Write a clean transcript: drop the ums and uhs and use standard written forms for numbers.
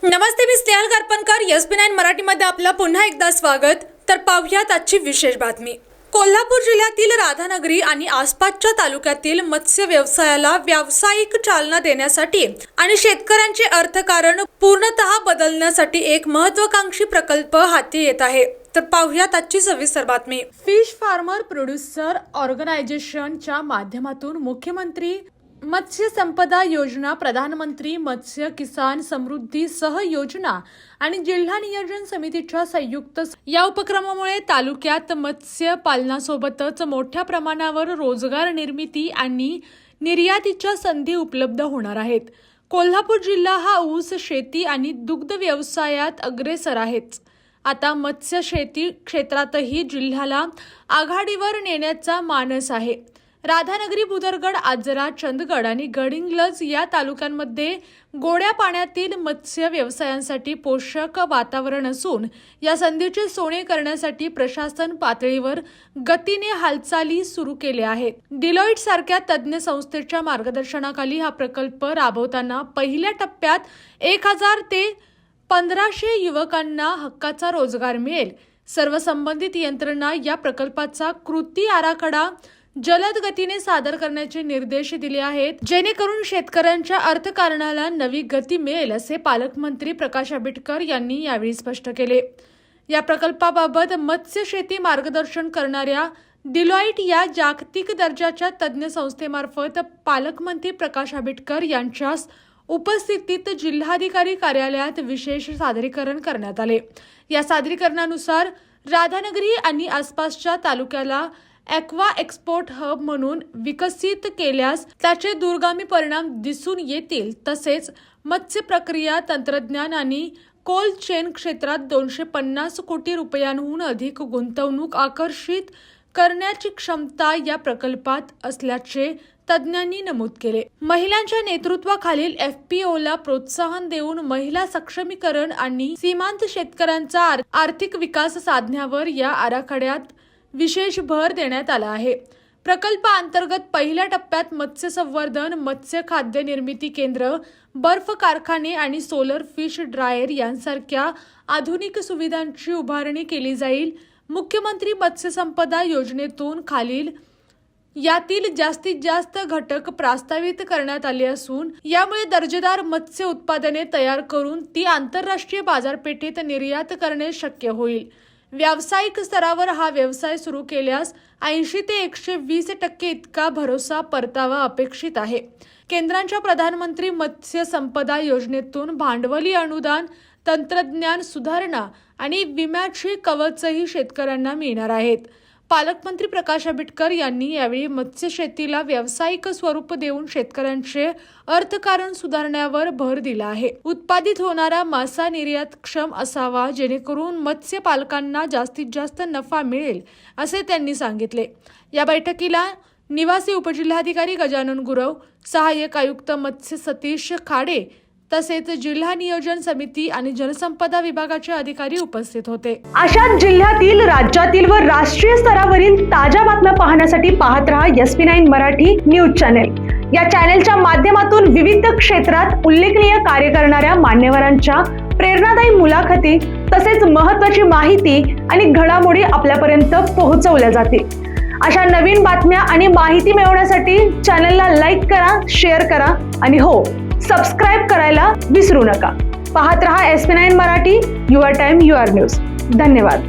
नमस्ते, मी Snehal करपणकर. SB9 मराठीमध्ये आपलं पुन्हा एकदा स्वागत. तर पाहूयात आजची विशेष बातमी. कोल्हापूर जिल्ह्यातील राधानगरी आणि आसपासच्या तालुक्यातील मत्स्य व्यवसायाला व्यावसायिक चालना देण्यासाठी आणि शेतकऱ्यांचे अर्थकारण पूर्णतः बदलण्यासाठी एक महत्त्वाकांक्षी प्रकल्प हाती येत आहे. तर पाहूयात आजची सविस्तर बातमी. फिश फार्मर प्रोड्युसर ऑर्गनायझेशनच्या माध्यमातून मुख्यमंत्री मत्स्य संपदा योजना, प्रधानमंत्री मत्स्य किसान समृद्धी सहयोजना आणि जिल्हा नियोजन समितीच्या संयुक्त या उपक्रमामुळे तालुक्यात मत्स्य पालनासोबतच मोठ्या प्रमाणावर रोजगार निर्मिती आणि निर्यातीच्या संधी उपलब्ध होणार आहेत. कोल्हापूर जिल्हा हा ऊस शेती आणि दुग्ध व्यवसायात अग्रेसर आहेच. आता मत्स्य शेती क्षेत्रातही जिल्ह्याला आघाडीवर नेण्याचा मानस आहे. राधानगरी, बुदरगड, आजरा, चंदगड आणि गडिंग्लज या तालुक्यांमध्ये गोड्या पाण्यातील मत्स्य व्यवसायांसाठी पोषक वातावरण असून या संधीचे सोने करण्यासाठी प्रशासन पातळीवर गतीने हालचाली सुरू केल्या आहेत. डिलॉइट सारख्या तज्ज्ञ संस्थेच्या मार्गदर्शनाखाली हा प्रकल्प राबवताना पहिल्या टप्प्यात 1000 ते 1500 युवकांना हक्काचा रोजगार मिळेल. सर्व संबंधित यंत्रणा या प्रकल्पाचा कृती आराखडा जलद गतीने सादर करण्याचे निर्देश दिले आहेत, जेणेकरून शेतकऱ्यांच्या अर्थकारणाला नवी गती मिळेल, असे पालकमंत्री प्रकाश आंबेडकर यांनी यावेळी स्पष्ट केले. या प्रकल्पाबाबत मत्स्य शेती मार्गदर्शन करणाऱ्या डिलॉइट या जागतिक दर्जाच्या तज्ज्ञ संस्थेमार्फत पालकमंत्री प्रकाश आंबेडकर यांच्या उपस्थितीत जिल्हाधिकारी कार्यालयात विशेष सादरीकरण करण्यात आले. या सादरीकरणानुसार राधानगरी आणि आसपासच्या तालुक्याला ॲक्वा एक्सपोर्ट हब म्हणून विकसित केल्यास त्याचे दूरगामी परिणाम दिसून येतील. तसेच मत्स्य प्रक्रिया, तंत्रज्ञान आणि कोल्ड चेन क्षेत्रात 250 कोटी रुपयांहून अधिक गुंतवणूक आकर्षित करण्याची क्षमता या प्रकल्पात असल्याचे तज्ज्ञांनी नमूद केले. महिलांच्या नेतृत्वाखालील FPOला प्रोत्साहन देऊन महिला सक्षमीकरण आणि सीमांत शेतकऱ्यांचा आर्थिक विकास साधण्यावर या आराखड्यात विशेष भर देण्यात आला आहे. प्रकल्पाअंतर्गत पहिल्या टप्प्यात मत्स्य संवर्धन, मत्स्य खाद्य निर्मिती केंद्र, बर्फ कारखाने आणि सोलर फिश ड्रायर यांसारख्या आधुनिक सुविधांची उभारणी केली जाईल. मुख्यमंत्री मत्स्य संपदा योजनेतून यातील जास्तीत जास्त घटक प्रस्तावित करण्यात आले असून यामुळे दर्जेदार मत्स्य उत्पादने तयार करून ती आंतरराष्ट्रीय बाजारपेठेत निर्यात करणे शक्य होईल. व्यावसायिक स्तरावर हा व्यवसाय सुरू केल्यास 80 ते 120% इतका भरोसा परतावा अपेक्षित आहे. केंद्राच्या प्रधानमंत्री मत्स्य संपदा योजनेतून भांडवली अनुदान, तंत्रज्ञान सुधारणा आणि विम्याची कवचही शेतकऱ्यांना मिळणार आहेत. पालकमंत्री प्रकाश आंबेडकर यांनी यावेळी मत्स्य शेतीला व्यावसायिक स्वरूप देऊन शेतकऱ्यांचे अर्थकारण सुधारण्यावर भर दिला आहे. उत्पादित होणारा मासा निर्यातक्षम असावा, जेणेकरून मत्स्य पालकांना जास्तीत जास्त नफा मिळेल, असे त्यांनी सांगितले. या बैठकीला निवासी उपजिल्हाधिकारी गजानन गुरव, सहाय्यक आयुक्त मत्स्य सतीश खाडे तसेच जिल्हा नियोजन समिती आणि जलसंपदा विभागाचे अधिकारी उपस्थित होते. अशाच जिल्ह्यातील, राज्यातील व राष्ट्रीय स्तरावरील ताज्या बातम्या पाहण्यासाठी पाहत रहा SB9 मराठी न्यूज चॅनेल. या चॅनेलच्या माध्यमातून विविध क्षेत्रात उल्लेखनीय कार्य करणाऱ्या मान्यवरांच्या प्रेरणादायी मुलाखती तसेच महत्त्वाची माहिती आणि घडामोडी आपल्यापर्यंत पोहोचवल्या जातील. अशा नवीन बातम्या आणि माहिती मिळवण्यासाठी चॅनेलला लाईक करा, शेअर करा आणि हो, सबस्क्राईब करायला विसरू नका. पाहत रहा SB9 Marathi, your time your news. धन्यवाद.